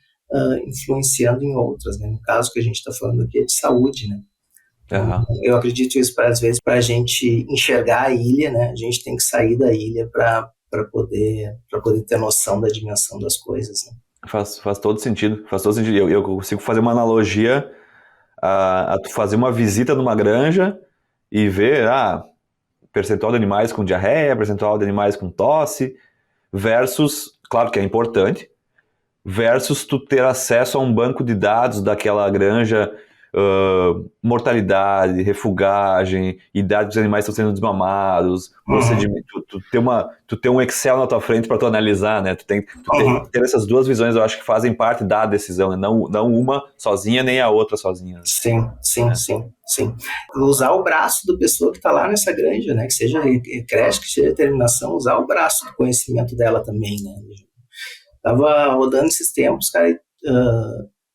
influenciando em outras, né? No caso que a gente está falando aqui é de saúde, né? Eu acredito isso, às vezes, para a gente enxergar a ilha, né? A gente tem que sair da ilha para poder ter noção da dimensão das coisas, né? Faz todo sentido. Eu consigo fazer uma analogia a tu fazer uma visita numa granja e ver percentual de animais com diarreia, percentual de animais com tosse, versus, claro que é importante, versus tu ter acesso a um banco de dados daquela granja, mortalidade, refugagem, idade dos animais que estão sendo desmamados, procedimento, tu ter um Excel na tua frente para tu analisar, né? Tu ter essas duas visões, eu acho que fazem parte da decisão, né? Não uma sozinha, nem a outra sozinha. Sim. Usar o braço da pessoa que está lá nessa granja, né? Que seja creche, que seja determinação, usar o braço do conhecimento dela também, né? Tava rodando esses tempos, cara,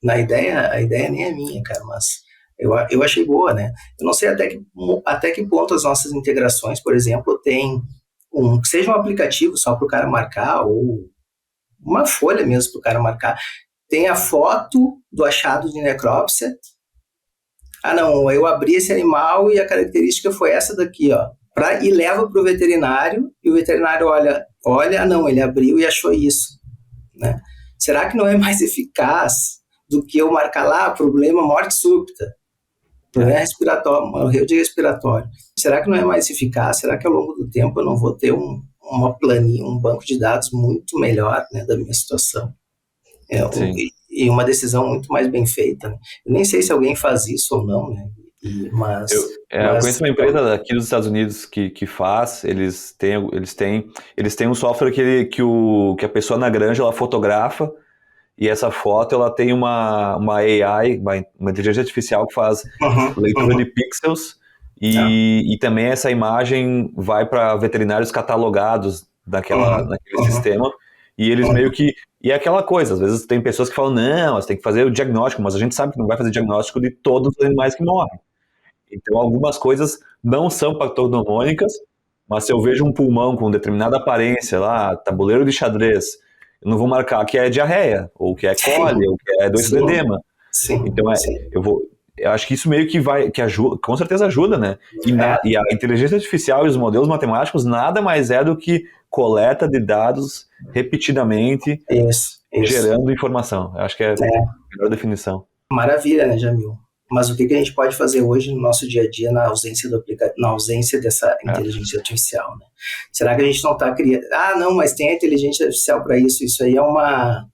a ideia nem é minha, cara, mas eu achei boa, né? Eu não sei até que ponto as nossas integrações, por exemplo, tem que seja um aplicativo só para o cara marcar, ou uma folha mesmo para o cara marcar, tem a foto do achado de necrópsia. Não, eu abri esse animal e a característica foi essa daqui, ó. E leva para o veterinário, e o veterinário olha, não, ele abriu e achou isso, né? Será que não é mais eficaz do que eu marcar lá problema morte súbita, problema respiratório, morreu de respiratório? Será que não é mais eficaz? Será que ao longo do tempo eu não vou ter uma planilha, um banco de dados muito melhor, né, da minha situação? e uma decisão muito mais bem feita, né? Eu nem sei se alguém faz isso ou não, né? Eu conheço uma empresa aqui dos Estados Unidos que faz, eles têm um software que a pessoa na granja ela fotografa, e essa foto ela tem uma AI, uma inteligência artificial que faz leitura de pixels, e também essa imagem vai para veterinários catalogados naquele sistema, e eles meio que... E é aquela coisa, às vezes tem pessoas que falam, não, você tem que fazer o diagnóstico, mas a gente sabe que não vai fazer diagnóstico de todos os animais que morrem. Então, algumas coisas não são patognomônicas, mas se eu vejo um pulmão com determinada aparência, lá, tabuleiro de xadrez, eu não vou marcar que é diarreia, ou que é cole, ou que é doença do edema. Então, eu acho que isso meio que ajuda, com certeza ajuda, né? E a inteligência artificial e os modelos matemáticos nada mais é do que coleta de dados repetidamente, gerando informação. Eu acho que é a melhor definição. Maravilha, né, Jamil? Mas o que a gente pode fazer hoje no nosso dia a dia na ausência dessa inteligência artificial, né? Será que a gente não está criando... não, mas tem a inteligência artificial para isso. Isso aí é uma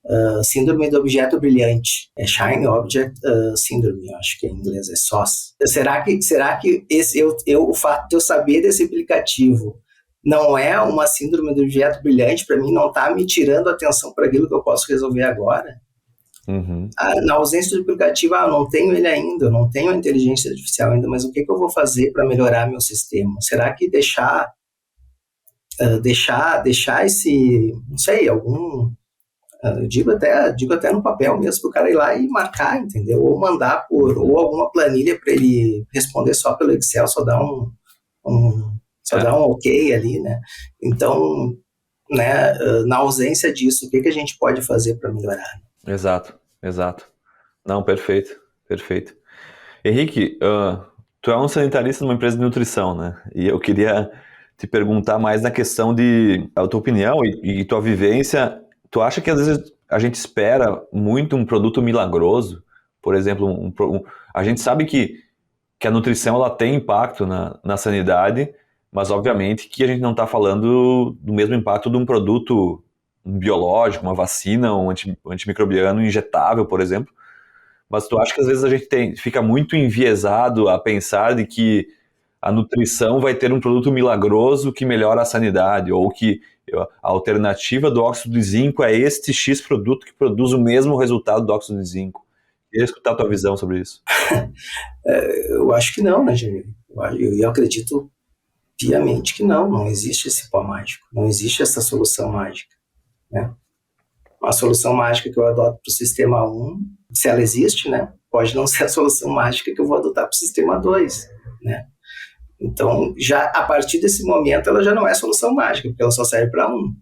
síndrome do objeto brilhante. É Shiny Object Syndrome, eu acho que em inglês é SOS. Será que o fato de eu saber desse aplicativo não é uma síndrome do objeto brilhante para mim, não está me tirando atenção para aquilo que eu posso resolver agora? Na ausência do aplicativo, eu não tenho ele ainda, eu não tenho a inteligência artificial ainda, mas o que eu vou fazer para melhorar meu sistema? Será que deixar esse, não sei, eu digo até no papel mesmo, para o cara ir lá e marcar, entendeu? Ou mandar ou alguma planilha para ele responder só pelo Excel, só dar um ok ali, né? Então, né, na ausência disso, o que a gente pode fazer para melhorar? Exato. Não, perfeito. Henrique, tu é um sanitarista numa empresa de nutrição, né? E eu queria te perguntar mais na questão de a tua opinião e tua vivência. Tu acha que às vezes a gente espera muito um produto milagroso? Por exemplo, a gente sabe que a nutrição ela tem impacto na sanidade, mas obviamente que a gente não está falando do mesmo impacto de um produto biológico, uma vacina, um antimicrobiano injetável, por exemplo. Mas tu acha que às vezes a gente fica muito enviesado a pensar de que a nutrição vai ter um produto milagroso que melhora a sanidade, ou que a alternativa do óxido de zinco é este X produto que produz o mesmo resultado do óxido de zinco? Queria escutar a tua visão sobre isso. Eu acho que não, né, Jamil? Eu acredito piamente que não existe esse pó mágico, não existe essa solução mágica, né? Uma solução mágica que eu adoto para o sistema 1, se ela existe, né, pode não ser a solução mágica que eu vou adotar para o sistema 2, né? Então, já a partir desse momento, ela já não é solução mágica, porque ela só serve para um.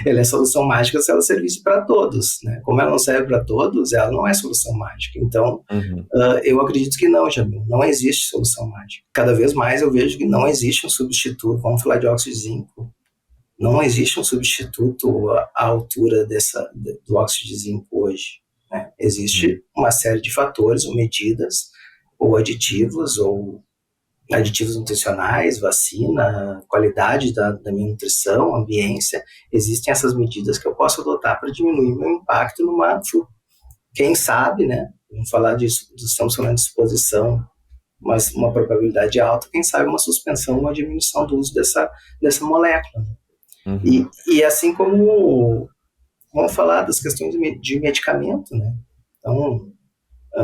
Ela é solução mágica se ela servisse para todos, né? Como ela não serve para todos, ela não é solução mágica. Então, eu acredito que não, Jamil, não existe solução mágica. Cada vez mais eu vejo que não existe um substituto, vamos falar de óxido de zinco, não existe um substituto à altura do óxido de zinco hoje, né? Existe uma série de fatores ou medidas, ou aditivos nutricionais, vacina, qualidade da minha nutrição, ambiência. Existem essas medidas que eu posso adotar para diminuir meu impacto quem sabe, né? Vamos falar disso, estamos falando de exposição, mas uma probabilidade alta, quem sabe uma suspensão, uma diminuição do uso dessa molécula. E assim como vamos falar das questões de medicamento, né? Então,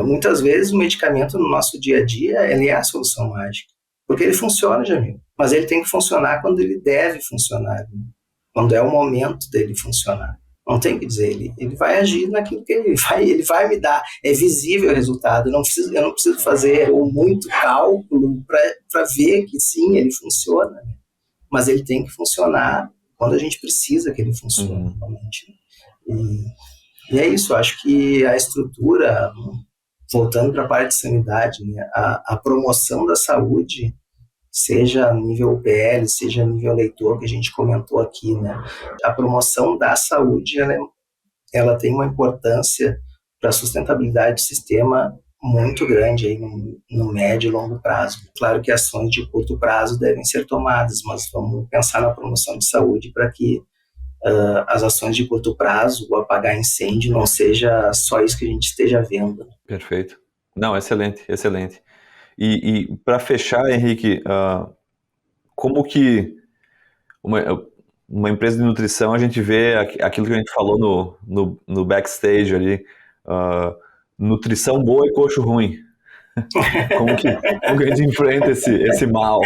muitas vezes o medicamento no nosso dia a dia, ele é a solução mágica, porque ele funciona, Jamil, mas ele tem que funcionar quando ele deve funcionar, né? Quando é o momento dele funcionar. Não tem que dizer, ele vai agir naquilo que ele vai me dar, é visível o resultado, eu não preciso fazer muito cálculo para ver que sim, ele funciona, né? Mas ele tem que funcionar quando a gente precisa que ele funcione, realmente. E é isso, acho que a estrutura, voltando para a parte de sanidade, né, a promoção da saúde, seja a nível UPL, seja a nível leitor, que a gente comentou aqui, né, a promoção da saúde, ela tem uma importância para a sustentabilidade do sistema muito grande aí no médio e longo prazo. Claro que ações de curto prazo devem ser tomadas, mas vamos pensar na promoção de saúde para que as ações de curto prazo, o apagar incêndio, não seja só isso que a gente esteja vendo. Perfeito. Não, excelente, excelente. E para fechar, Henrique, como que uma empresa de nutrição, a gente vê aquilo que a gente falou no backstage ali, nutrição boa e coxo ruim. Como que a gente enfrenta esse mal?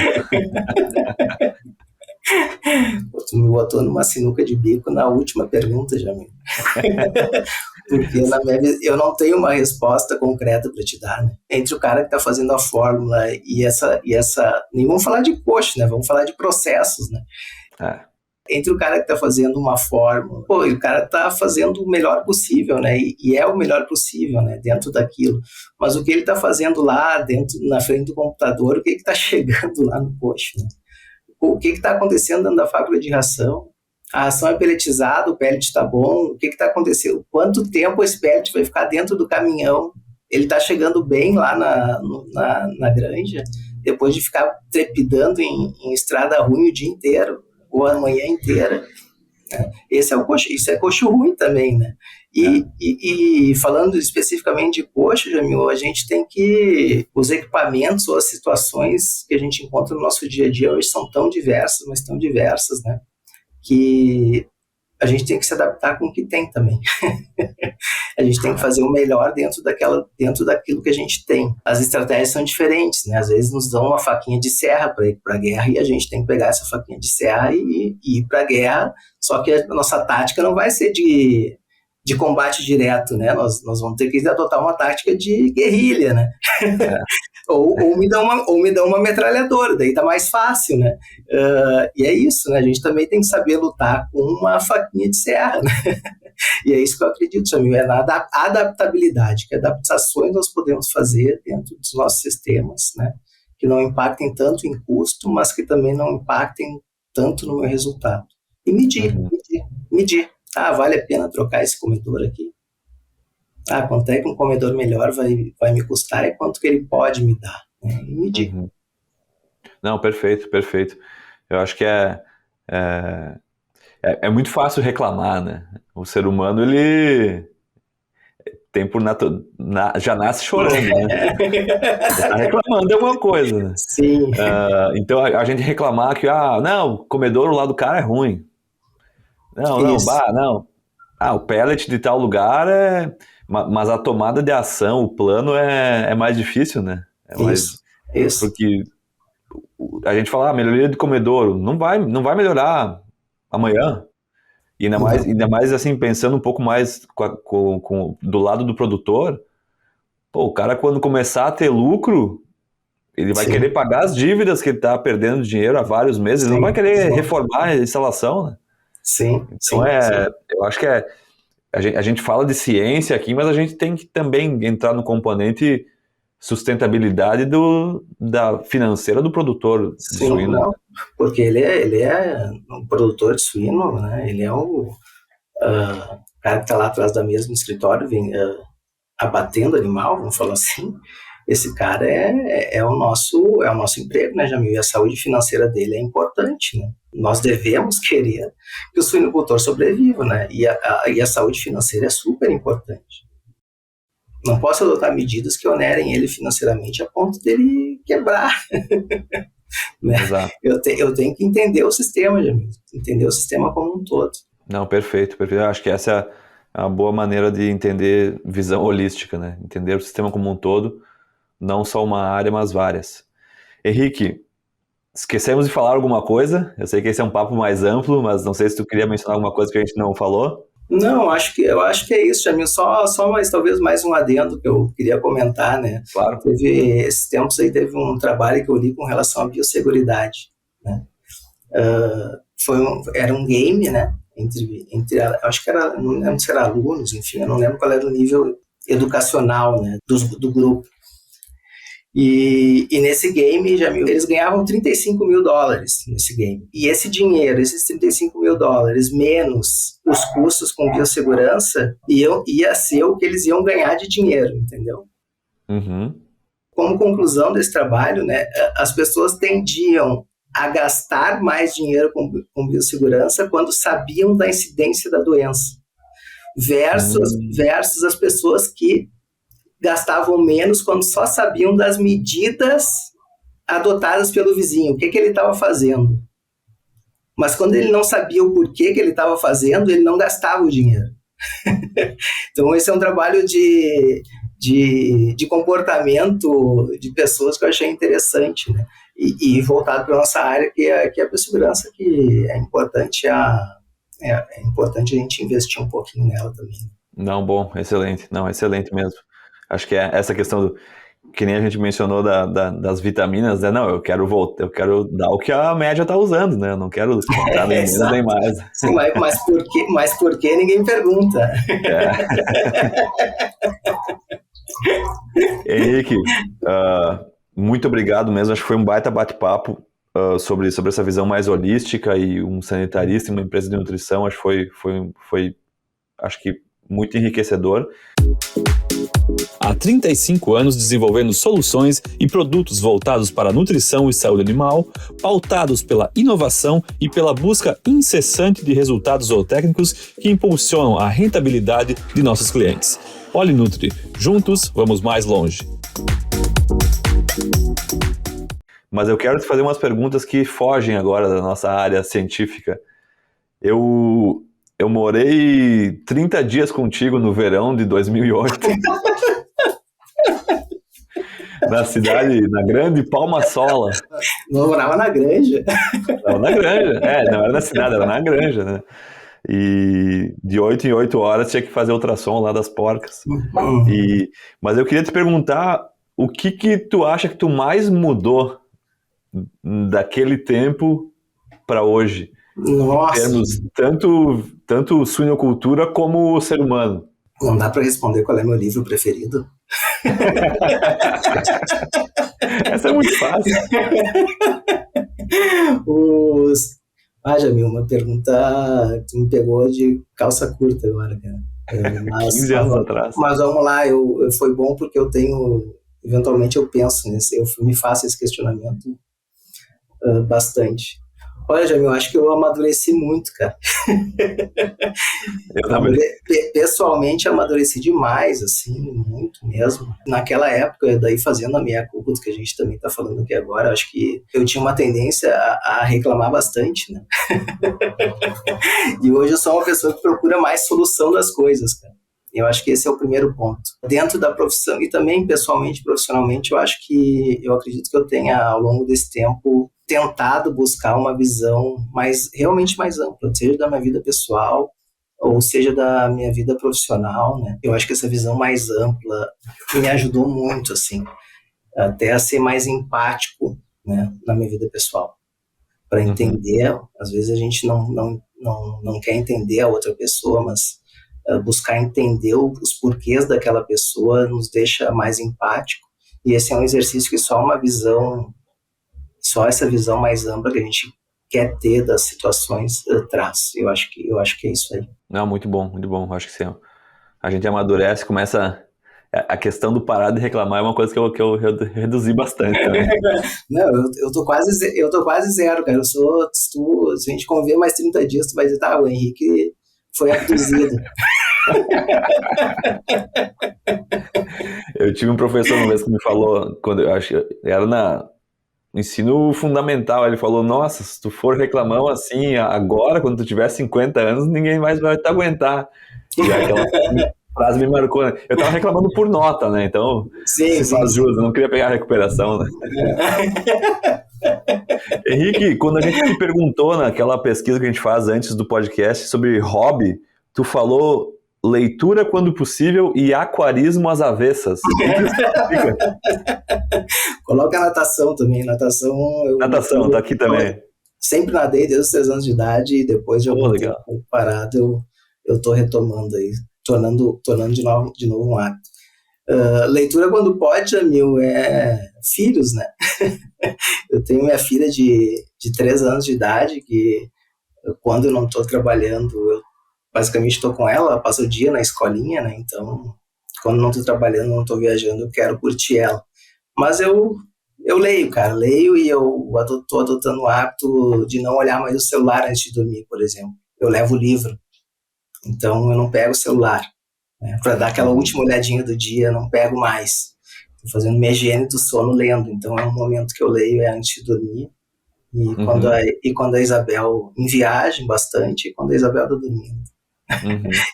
Tu me botou numa sinuca de bico na última pergunta, Jamil. Porque eu não tenho uma resposta concreta para te dar, né? Entre o cara que está fazendo a fórmula e essa... Nem vamos falar de coxo, né? Vamos falar de processos, né? Entre o cara que está fazendo uma fórmula, e o cara está fazendo o melhor possível, né? E é o melhor possível, né? Dentro daquilo. Mas o que ele está fazendo lá, na frente do computador, o que está chegando lá no coxo, né? O que está acontecendo dentro da fábrica de ração? A ração é pelletizada, o pellet está bom, o que está acontecendo? Quanto tempo esse pellet vai ficar dentro do caminhão? Ele está chegando bem lá na granja, depois de ficar trepidando em estrada ruim o dia inteiro, ou a manhã inteira. Né? Isso é coxo ruim também, né? E falando especificamente de coxo, Jamil, a gente tem que... Os equipamentos ou as situações que a gente encontra no nosso dia a dia hoje são tão diversas, mas tão diversas, né? Que a gente tem que se adaptar com o que tem também. A gente tem que fazer o melhor dentro daquilo que a gente tem. As estratégias são diferentes, né? Às vezes nos dão uma faquinha de serra para ir para a guerra e a gente tem que pegar essa faquinha de serra e ir para a guerra, só que a nossa tática não vai ser de combate direto, né? Nós vamos ter que adotar uma tática de guerrilha, né? ou me dão uma metralhadora, daí tá mais fácil, né? E é isso, né? A gente também tem que saber lutar com uma faquinha de serra, né? E é isso que eu acredito, Jamil, é na adaptabilidade, que adaptações nós podemos fazer dentro dos nossos sistemas, né? Que não impactem tanto em custo, mas que também não impactem tanto no meu resultado. E medir. Vale a pena trocar esse comedor aqui? Quanto é que um comedor melhor vai me custar e quanto que ele pode me dar? E medir. Não, perfeito. Eu acho que é muito fácil reclamar, né? O ser humano, ele tem já nasce chorando, né? Tá reclamando de alguma coisa, né? Sim. Então a gente reclamar que, não, o comedor lá do cara é ruim. Não. O pellet de tal lugar mas a tomada de ação, o plano é mais difícil, né? Isso. Porque a gente fala, melhoria de comedouro, não vai melhorar amanhã. E ainda mais assim, pensando um pouco mais do lado do produtor, o cara quando começar a ter lucro, ele vai querer pagar as dívidas que ele está perdendo dinheiro há vários meses, ele não vai querer reformar a instalação, né? Então eu acho que a gente fala de ciência aqui, mas a gente tem que também entrar no componente sustentabilidade da financeira do produtor de suíno. Não, porque ele é um produtor de suíno, né? Ele é o cara que está lá atrás da mesa no escritório, abatendo animal, vamos falar assim. Esse cara é o nosso emprego, né, Jamil? E a saúde financeira dele é importante, né? Nós devemos querer que o suinocultor sobreviva, né? E a saúde financeira é super importante. Não posso adotar medidas que onerem ele financeiramente a ponto dele quebrar. Né? Exato. Eu tenho que entender o sistema, Jamil. Entender o sistema como um todo. Não, perfeito. Eu acho que essa é uma boa maneira de entender visão holística, né? Entender o sistema como um todo, não só uma área, mas várias. Henrique, esquecemos de falar alguma coisa? Eu sei que esse é um papo mais amplo, mas não sei se tu queria mencionar alguma coisa que a gente não falou. Não, eu acho que é isso, Jamil. Só talvez mais um adendo que eu queria comentar, né? Claro. Esses tempos aí teve um trabalho que eu li com relação à biosseguridade, né? Era um game, né? Acho que era, não lembro se era alunos, enfim, eu não lembro qual era o nível educacional, né, do grupo. E nesse game, Jamil, eles ganhavam $35 mil nesse game. E esse dinheiro, esses $35 mil, menos os custos com biossegurança, ia ser o que eles iam ganhar de dinheiro, entendeu? Uhum. Como conclusão desse trabalho, né, as pessoas tendiam a gastar mais dinheiro com biossegurança quando sabiam da incidência da doença, versus as pessoas que gastavam menos quando só sabiam das medidas adotadas pelo vizinho, o que ele estava fazendo. Mas quando ele não sabia o porquê que ele estava fazendo, ele não gastava o dinheiro. Então, esse é um trabalho de comportamento de pessoas que eu achei interessante, né? E voltado para a nossa área, que é a biossegurança, que é importante é importante a gente investir um pouquinho nela também. Não, bom, excelente. Não, excelente mesmo. Acho que é essa questão que nem a gente mencionou das vitaminas, né? Não, eu quero dar o que a média está usando, né? Eu não quero comprar nem menos nem mais. Sim, mas por que ninguém pergunta? Henrique, muito obrigado mesmo. Acho que foi um baita bate-papo sobre essa visão mais holística, e um sanitarista em uma empresa de nutrição. Acho que foi acho que muito enriquecedor. Há 35 anos desenvolvendo soluções e produtos voltados para a nutrição e saúde animal, pautados pela inovação e pela busca incessante de resultados zootécnicos que impulsionam a rentabilidade de nossos clientes. Polinutri, juntos vamos mais longe. Mas eu quero te fazer umas perguntas que fogem agora da nossa área científica. Eu morei 30 dias contigo no verão de 2008. Na cidade, na grande Palma Sola. Não, morava na Granja. Estava na Granja. Não era na cidade, era na Granja, né? E de 8 em 8 horas tinha que fazer ultrassom lá das porcas. Mas eu queria te perguntar, o que tu acha que tu mais mudou daquele tempo para hoje? Nossa. Em termos tanto suinocultura como o ser humano. Não dá para responder qual é meu livro preferido. Essa é muito fácil. Jamil, uma pergunta, tu me pegou de calça curta agora, cara. 15 anos atrás. Mas vamos lá, foi bom porque eventualmente eu penso nisso, eu me faço esse questionamento bastante. Olha, Jamil, eu acho que eu amadureci muito, cara. Eu também. Pessoalmente, amadureci demais, assim, muito mesmo. Naquela época, daí fazendo a minha culpa, do que a gente também está falando aqui agora, acho que eu tinha uma tendência a reclamar bastante, né? E hoje eu sou uma pessoa que procura mais solução das coisas, cara. Eu acho que esse é o primeiro ponto. Dentro da profissão, e também pessoalmente, profissionalmente, eu acredito que eu tenha, ao longo desse tempo, tentado buscar uma visão realmente mais ampla, seja da minha vida pessoal, ou seja da minha vida profissional, né? Eu acho que essa visão mais ampla me ajudou muito, assim, até a ser mais empático, né, na minha vida pessoal, para entender. Às vezes a gente não quer entender a outra pessoa, mas buscar entender os porquês daquela pessoa nos deixa mais empático, e esse é um exercício que só essa visão mais ampla que a gente quer ter das situações traz. Eu acho que é isso aí. Não, muito bom, muito bom. Acho que sim. A gente amadurece, começa. A questão do parar de reclamar é uma coisa que eu reduzi bastante também. Não, eu tô quase zero, cara. Se a gente conviver mais 30 dias, tu vai dizer, tá, o Henrique foi abduzido. Eu tive um professor uma vez que me falou, quando eu acho que era no ensino fundamental, ele falou, nossa, se tu for reclamão assim, agora, quando tu tiver 50 anos, ninguém mais vai te aguentar. E aquela frase me marcou, né? Eu tava reclamando por nota, né? Então, faz jus, eu não queria pegar a recuperação, né? Henrique, quando a gente te perguntou naquela pesquisa que a gente faz antes do podcast sobre hobby, tu falou leitura quando possível e aquarismo às avessas. O que isso significa? Coloca a natação também. Natação, tá aqui também. Sempre nadei desde os 6 anos de idade, e depois de algum tempo parado, eu tô retomando aí, tornando de novo um hábito. Leitura quando pode, Jamil, filhos, né? Eu tenho minha filha de 3 anos de idade, que quando eu não estou trabalhando, eu basicamente estou com ela passa o dia na escolinha, né? Então, quando não estou trabalhando, não estou viajando, eu quero curtir ela. Mas eu Eu leio, cara, leio e eu tô adotando o hábito de não olhar mais o celular antes de dormir, por exemplo. Eu levo o livro, então eu não pego o celular, né? Para dar aquela última olhadinha do dia, eu não pego mais. Tô fazendo minha higiene do sono lendo, então é um momento que eu leio é antes de dormir. Quando a Isabel, em viagem bastante, e quando a Isabel tá dormindo.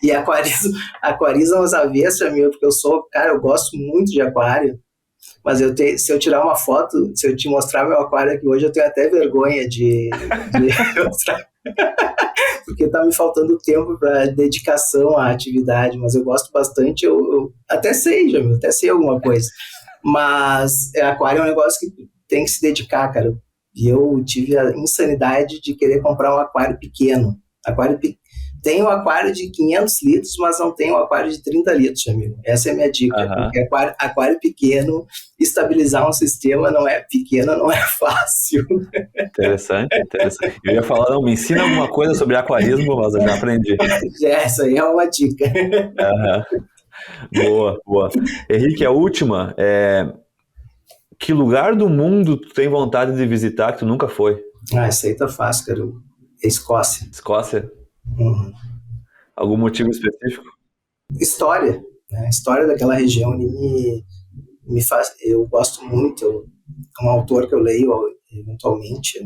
E aquarismo aos avessos, amigo, porque eu gosto muito de aquário, mas se eu tirar uma foto, se eu te mostrar meu aquário aqui hoje, eu tenho até vergonha de mostrar, porque tá me faltando tempo para dedicação à atividade, mas eu gosto bastante, eu até sei, Jamil, até sei alguma coisa, mas aquário é um negócio que tem que se dedicar, cara, e eu tive a insanidade de querer comprar um aquário pequeno, tem um aquário de 500 litros, mas não tem um aquário de 30 litros, amigo. Essa é a minha dica, porque aquário pequeno, estabilizar um sistema não é fácil. Interessante. Eu ia falar, não, me ensina alguma coisa sobre aquarismo, mas eu já aprendi. Essa aí é uma dica. Boa. Henrique, a última, que lugar do mundo tu tem vontade de visitar que tu nunca foi? Essa aí tá fácil, cara. Escócia. Escócia? Uhum. Algum motivo específico? História, né? A história daquela região me faz. Eu gosto muito. Um autor que eu leio eventualmente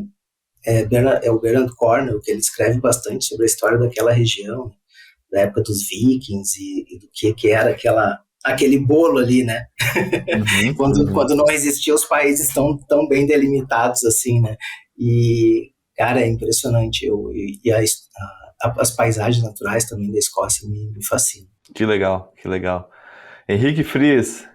é o Bernard Cornwell, que ele escreve bastante sobre a história daquela região, da época dos Vikings e do que era aquele bolo ali, né? Quando não existiam os países tão bem delimitados assim, né? E, cara, é impressionante. As paisagens naturais também da Escócia me fascinam. Que legal. Henrique Fries,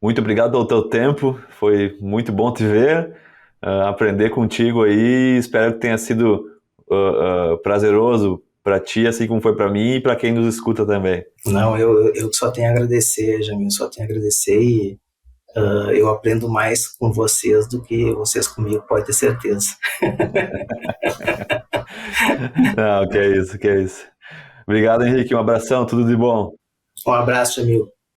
muito obrigado pelo teu tempo, foi muito bom te ver, aprender contigo aí, espero que tenha sido prazeroso para ti, assim como foi para mim e para quem nos escuta também. Não, eu só tenho a agradecer, Jamil, só tenho a agradecer e eu aprendo mais com vocês do que vocês comigo, pode ter certeza. Não, que é isso. Obrigado, Henrique, um abração, tudo de bom. Um abraço, Jamil.